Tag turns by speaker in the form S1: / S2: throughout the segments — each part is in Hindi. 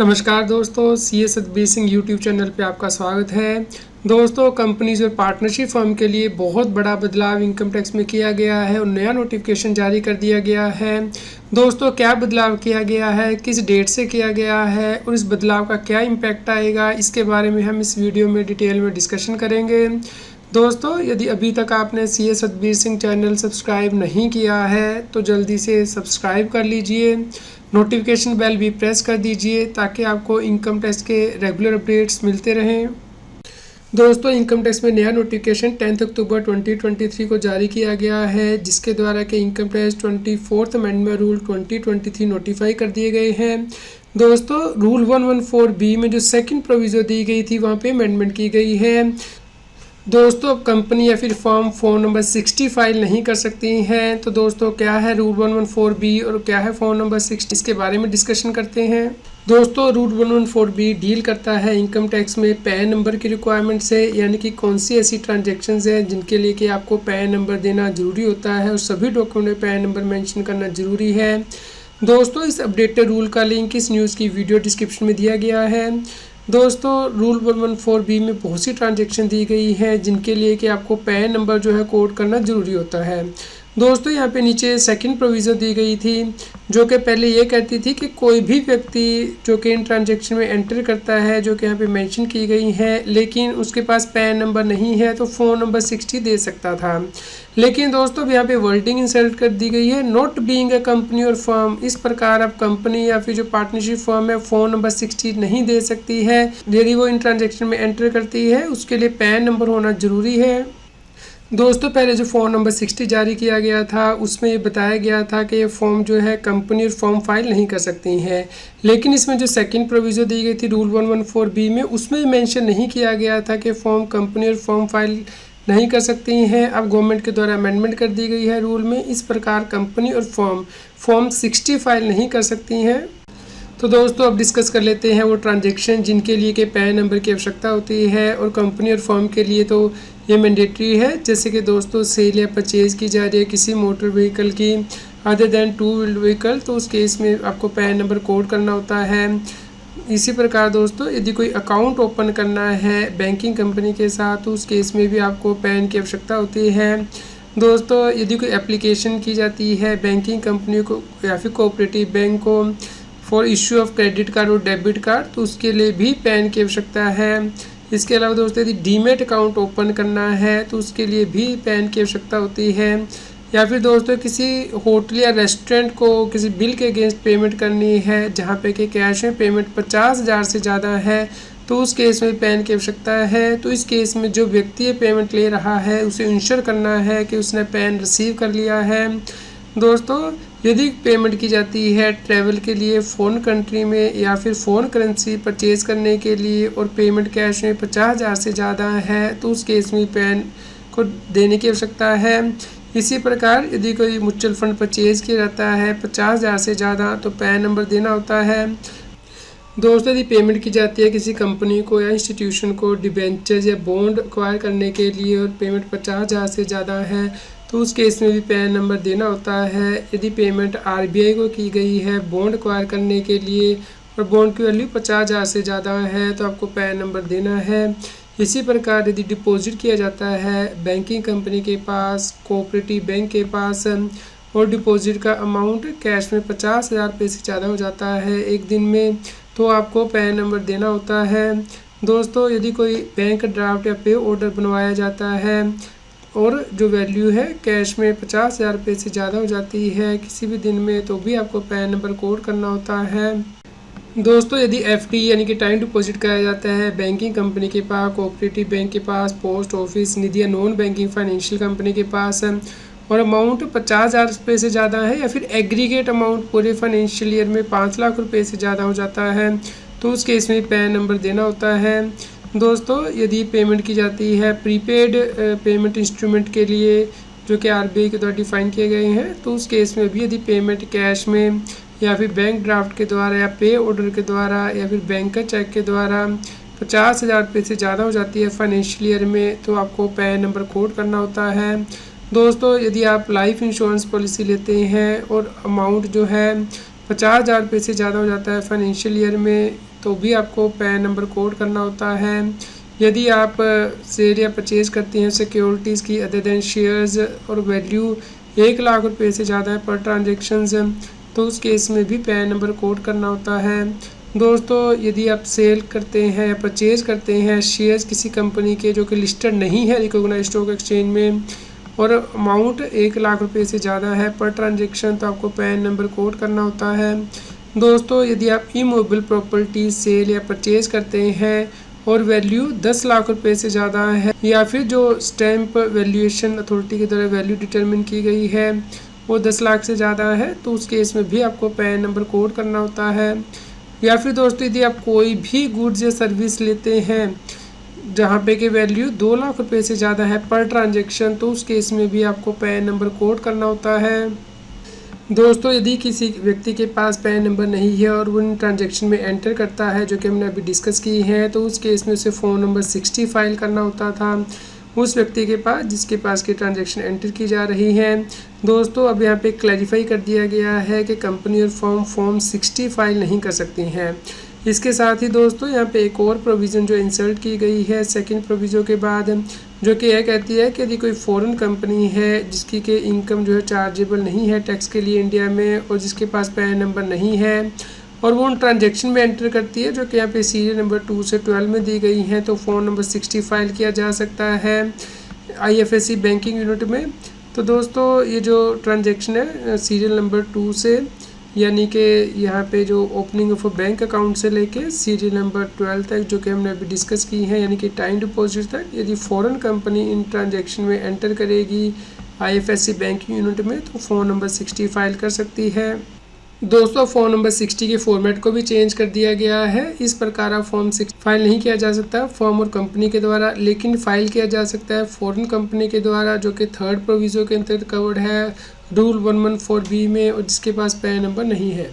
S1: नमस्कार दोस्तों, सी ए सतबीर सिंह यूट्यूब चैनल पे आपका स्वागत है। दोस्तों, कंपनीज और पार्टनरशिप फर्म के लिए बहुत बड़ा बदलाव इनकम टैक्स में किया गया है और नया नोटिफिकेशन जारी कर दिया गया है। दोस्तों, क्या बदलाव किया गया है, किस डेट से किया गया है और इस बदलाव का क्या इम्पैक्ट आएगा, इसके बारे में हम इस वीडियो में डिटेल में डिस्कशन करेंगे। दोस्तों, यदि अभी तक आपने सी ए सतबीर सिंह चैनल सब्सक्राइब नहीं किया है तो जल्दी से सब्सक्राइब कर लीजिए, नोटिफिकेशन बेल भी प्रेस कर दीजिए ताकि आपको इनकम टैक्स के रेगुलर अपडेट्स मिलते रहें। दोस्तों, इनकम टैक्स में नया नोटिफिकेशन 10 अक्टूबर 2023 को जारी किया गया है, जिसके द्वारा के income tax 24th amendment rule 2023 notify कर दिए गए हैं। दोस्तों, रूल 114B में जो सेकंड प्रोविजन दी गई थी वहाँ पे अमेंडमेंट की गई है। दोस्तों, अब कंपनी या फिर फर्म फ़ोन नंबर 60 फाइल नहीं कर सकती हैं। तो दोस्तों, क्या है रूल 114B और क्या है फ़ोन नंबर 60, इसके बारे में डिस्कशन करते हैं। दोस्तों, रूल 114B डील करता है इनकम टैक्स में पैन नंबर की रिक्वायरमेंट से, यानी कि कौन सी ऐसी ट्रांजेक्शन्स हैं जिनके लिए कि आपको पैन नंबर देना ज़रूरी होता है और सभी डॉक्यूमेंट में पैन नंबर मेंशन करना ज़रूरी है। दोस्तों, इस अपडेटेड रूल का लिंक इस न्यूज़ की वीडियो डिस्क्रिप्शन में दिया गया है। दोस्तों, रूल 114B में बहुत सी ट्रांजेक्शन दी गई है जिनके लिए कि आपको पैन नंबर जो है कोड करना ज़रूरी होता है। दोस्तों, यहाँ पे नीचे सेकंड प्रोविज़न दी गई थी जो कि पहले ये कहती थी कि कोई भी व्यक्ति जो कि इन ट्रांजेक्शन में एंटर करता है, जो कि यहाँ पे मेंशन की गई है, लेकिन उसके पास पैन नंबर नहीं है तो फ़ोन नंबर 60 दे सकता था। लेकिन दोस्तों, यहाँ पे वर्डिंग इंसर्ट कर दी गई है, नॉट बीइंग अ कंपनी और फर्म। इस प्रकार अब कंपनी या फिर जो पार्टनरशिप फर्म है फ़ोन नंबर 60 नहीं दे सकती है। यदि वो इन ट्रांजेक्शन में एंटर करती है उसके लिए पैन नंबर होना ज़रूरी है। दोस्तों, पहले जो फ़ॉर्म नंबर 60 जारी किया गया था उसमें ये बताया गया था कि ये फॉर्म जो है कंपनी और फॉर्म फाइल नहीं कर सकती हैं, लेकिन इसमें जो सेकंड प्रोविज़न दी गई थी रूल 114B में, उसमें मेंशन नहीं किया गया था कि फॉर्म कंपनी और फॉर्म फाइल नहीं कर सकती हैं। अब गवर्नमेंट के द्वारा अमेंडमेंट कर दी गई है रूल में, इस प्रकार कंपनी और फॉर्म 60 फाइल नहीं कर सकती हैं। तो दोस्तों, अब डिस्कस कर लेते हैं वो ट्रांजेक्शन जिनके लिए कि पैन नंबर की आवश्यकता होती है और कंपनी और फर्म के लिए तो ये मैंडेटरी है। जैसे कि दोस्तों, सेल या परचेज़ की जा रही है किसी मोटर व्हीकल की अदर दैन 2 व्हील्ड व्हीकल, तो उस केस में आपको पैन नंबर कोड करना होता है। इसी प्रकार दोस्तों, यदि कोई अकाउंट ओपन करना है बैंकिंग कंपनी के साथ तो उस केस में भी आपको पैन की आवश्यकता होती है। दोस्तों, यदि कोई एप्लीकेशन की जाती है बैंकिंग कंपनी को या फिर कोऑपरेटिव बैंक को for issue of credit card और डेबिट कार्ड, तो उसके लिए भी पैन की आवश्यकता है। इसके अलावा दोस्तों, यदि डीमेट अकाउंट ओपन करना है तो उसके लिए भी पैन की आवश्यकता होती है। या फिर दोस्तों, किसी होटल या रेस्टोरेंट को किसी बिल के अगेंस्ट पेमेंट करनी है जहाँ पे कि कैश में पेमेंट 50,000 से ज़्यादा है तो उस केस में पैन की आवश्यकता है। तो इस केस में जो व्यक्ति ये पेमेंट ले रहा है उसे इंश्योर करना है कि उसने पैन रिसीव कर लिया है। दोस्तों, यदि पेमेंट की जाती है ट्रैवल के लिए फ़ॉरेन कंट्री में या फिर फ़ॉरेन करेंसी परचेज़ करने के लिए और पेमेंट कैश में 50,000 से ज़्यादा है तो उस केस में पैन को देने की आवश्यकता है। इसी प्रकार यदि कोई म्यूचुअल फंड परचेज़ किया जाता है 50,000 से ज़्यादा तो पैन नंबर देना होता है। दोस्तों, यदि पेमेंट की जाती है किसी कंपनी को या इंस्टीट्यूशन को डिबेंचर्स या बॉन्ड एक्वायर करने के लिए और पेमेंट 50,000 से ज़्यादा है तो उस केस में भी पैन नंबर देना होता है। यदि पेमेंट RBI को की गई है बॉन्ड एक्वायर करने के लिए और बॉन्ड की वैल्यू 50,000 से ज़्यादा है तो आपको पैन नंबर देना है। इसी प्रकार यदि डिपॉजिट किया जाता है बैंकिंग कंपनी के पास, कोऑपरेटिव बैंक के पास और डिपॉजिट का अमाउंट कैश में 50,000 रुपये से ज़्यादा हो जाता है एक दिन में तो आपको पैन नंबर देना होता है। दोस्तों, यदि कोई बैंक ड्राफ्ट या पे ऑर्डर बनवाया जाता है और जो वैल्यू है कैश में 50,000 रुपये से ज़्यादा हो जाती है किसी भी दिन में तो भी आपको पैन नंबर कोड करना होता है। दोस्तों, यदि FD यानी कि टाइम डिपॉजिट कराया जाता है बैंकिंग कंपनी के पास, कोऑपरेटिव बैंक के पास, पोस्ट ऑफिस, निधि या नॉन बैंकिंग फाइनेंशियल कंपनी के पास और अमाउंट 50,000 रुपये से ज़्यादा है या फिर एग्रीगेट अमाउंट पूरे फाइनेंशियल ईयर में 5 लाख रुपये से ज़्यादा हो जाता है तो उस केस में पैन नंबर देना होता है। दोस्तों, यदि पेमेंट की जाती है प्रीपेड पेमेंट इंस्ट्रूमेंट के लिए जो कि RBI के द्वारा डिफाइन किए गए हैं तो उस केस में भी यदि पेमेंट कैश में या फिर बैंक ड्राफ्ट के द्वारा या पे ऑर्डर के द्वारा या फिर बैंक का चेक के द्वारा 50,000 रुपये से ज़्यादा हो जाती है फाइनेंशियल ईयर में तो आपको पैन नंबर कोड करना होता है। दोस्तों, यदि आप लाइफ इंश्योरेंस पॉलिसी लेते हैं और अमाउंट जो है 50,000 रुपये से ज़्यादा हो जाता है फाइनेंशियल ईयर में तो भी आपको पैन नंबर कोड करना होता है। यदि आप सेल या परचेज करते हैं सिक्योरिटीज़ की अदर देन शेयर्स और वैल्यू 1 लाख रुपए से ज़्यादा है पर ट्रांजेक्शन्स, तो उस केस में भी पैन नंबर कोड करना होता है। दोस्तों यदि आप सेल करते हैं या परचेज करते हैं शेयर्स किसी कंपनी के जो कि लिस्टेड नहीं है रिकॉग्नाइज्ड स्टॉक एक्सचेंज में और अमाउंट 1 लाख रुपए से ज़्यादा है पर ट्रांजेक्शन, तो आपको पैन नंबर कोड करना होता है। दोस्तों यदि आप इमूवेबल प्रॉपर्टी सेल या परचेज करते हैं और वैल्यू 10 लाख रुपए से ज़्यादा है या फिर जो स्टैम्प वैल्यूएशन अथॉरिटी के द्वारा वैल्यू डिटरमिन की गई है वो 10 लाख से ज़्यादा है, तो उस केस में भी आपको पैन नंबर कोड करना होता है। या फिर दोस्तों यदि आप कोई भी गुड्स या सर्विस लेते हैं जहाँ पे कि वैल्यू 2 लाख रुपए से ज़्यादा है पर ट्रांजेक्शन, तो उस केस में भी आपको पैन नंबर कोड करना होता है। दोस्तों यदि किसी व्यक्ति के पास पैन नंबर नहीं है और वो इन ट्रांजेक्शन में एंटर करता है जो कि हमने अभी डिस्कस की है, तो उस केस में उसे फ़ोन नंबर 60 फाइल करना होता था उस व्यक्ति के पास जिसके पास की ट्रांजैक्शन एंटर की जा रही है। दोस्तों अब यहाँ पे क्लैरिफाई कर दिया गया है कि कंपनी और फर्म फॉर्म 60 फाइल नहीं कर सकती हैं। इसके साथ ही दोस्तों यहाँ पे एक और प्रोविज़न जो इंसर्ट की गई है सेकंड प्रोविज़न के बाद, जो कि यह कहती है कि यदि कोई फॉरेन कंपनी है जिसकी के इनकम जो है चार्जेबल नहीं है टैक्स के लिए इंडिया में और जिसके पास पैन नंबर नहीं है और वो उन ट्रांजेक्शन में एंटर करती है जो कि यहाँ पे सीरियल नंबर 2 से 12 में दी गई हैं, तो फ़ोन नंबर 60 फाइल किया जा सकता है IFSC बैंकिंग यूनिट में। तो दोस्तों ये जो ट्रांजेक्शन है सीरियल नंबर 2 से यानी कि यहाँ पे जो ओपनिंग ऑफ बैंक अकाउंट से लेके सीरियल नंबर 12 तक जो कि हमने अभी डिस्कस की है यानी कि टाइम डिपॉजिट तक, यदि फ़ॉरेन कंपनी इन ट्रांजेक्शन में एंटर करेगी IFSC बैंकिंग यूनिट में तो फ़ोन नंबर 60 फाइल कर सकती है। दोस्तों फ़ोन नंबर 60 के फॉर्मेट को भी चेंज कर दिया गया है। इस प्रकार आप फॉर्म 6 फाइल नहीं किया जा सकता फर्म और कंपनी के द्वारा, लेकिन फाइल किया जा सकता है फॉरेन कंपनी के द्वारा जो कि थर्ड प्रोविज़न के अंतर्गत कवर्ड है रूल 114B में और जिसके पास पैन नंबर नहीं है।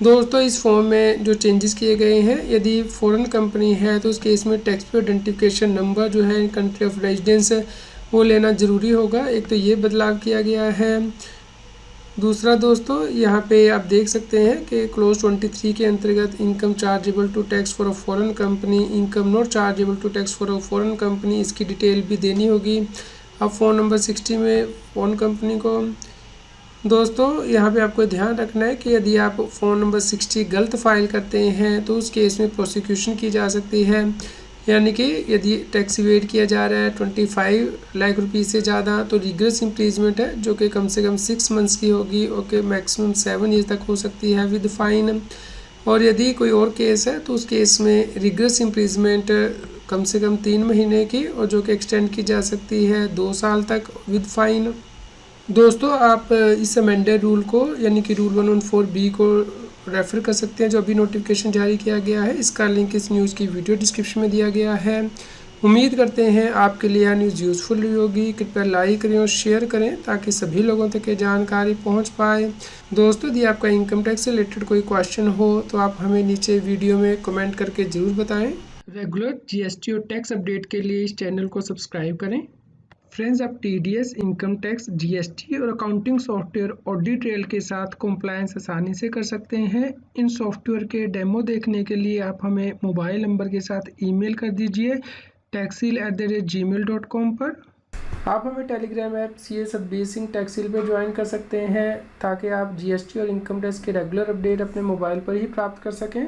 S1: दोस्तों इस फॉर्म में जो चेंजेस किए गए हैं, यदि फॉरेन कंपनी है तो उस केस में टैक्स पे आइडेंटिफिकेशन नंबर जो है कंट्री ऑफ रेजिडेंस वो लेना ज़रूरी होगा। एक तो ये बदलाव किया गया है। दूसरा दोस्तों यहाँ पे आप देख सकते हैं कि क्लोज 23 के अंतर्गत income chargeable to tax for a foreign company, income not chargeable to tax for a foreign company, इसकी डिटेल भी देनी होगी अब फ़ोन नंबर 60 में फ़ोन कंपनी को। दोस्तों यहाँ पे आपको ध्यान रखना है कि यदि आप फ़ोन नंबर 60 गलत फाइल करते हैं तो उस केस में प्रोसिक्यूशन की जा सकती है, यानी कि यदि टैक्स इवेड किया जा रहा है 25 लाख रुपये से ज़्यादा तो रिग्रेस इम्प्रीजमेंट है जो कि कम से कम 6 मंथ्स की होगी और कि मैक्सिमम 7 ईयर तक हो सकती है विद फाइन। और यदि कोई और केस है तो उस केस में रिग्रेस इम्प्रीजमेंट कम से कम 3 महीने की और जो कि एक्सटेंड की जा सकती है 2 साल तक विद फाइन। दोस्तों आप इस अमेंडेड रूल को यानी कि रूल 114B को रेफ़र कर सकते हैं जो अभी नोटिफिकेशन जारी किया गया है। इसका लिंक इस न्यूज़ की वीडियो डिस्क्रिप्शन में दिया गया है। उम्मीद करते हैं आपके लिए यह न्यूज़ यूज़फुल हुई होगी। कृपया लाइक करें और शेयर करें ताकि सभी लोगों तक ये जानकारी पहुंच पाए। दोस्तों यदि आपका इनकम टैक्स से रिलेटेड कोई क्वेश्चन हो तो आप हमें नीचे वीडियो में कमेंट करके ज़रूर बताएँ। रेगुलर GST और टैक्स अपडेट के लिए इस चैनल को सब्सक्राइब करें। फ्रेंड्स आप TDS, इनकम टैक्स, GST और अकाउंटिंग सॉफ्टवेयर ऑडिट ट्रेल के साथ कंप्लायंस आसानी से कर सकते हैं। इन सॉफ्टवेयर के डेमो देखने के लिए आप हमें मोबाइल नंबर के साथ ईमेल कर दीजिए taxil@gmail.com पर। आप हमें टेलीग्राम ऐप CS बेसिंग टैक्सिल पर ज्वाइन कर सकते हैं ताकि आप GST और इनकम टैक्स के रेगुलर अपडेट अपने मोबाइल पर ही प्राप्त कर सकें।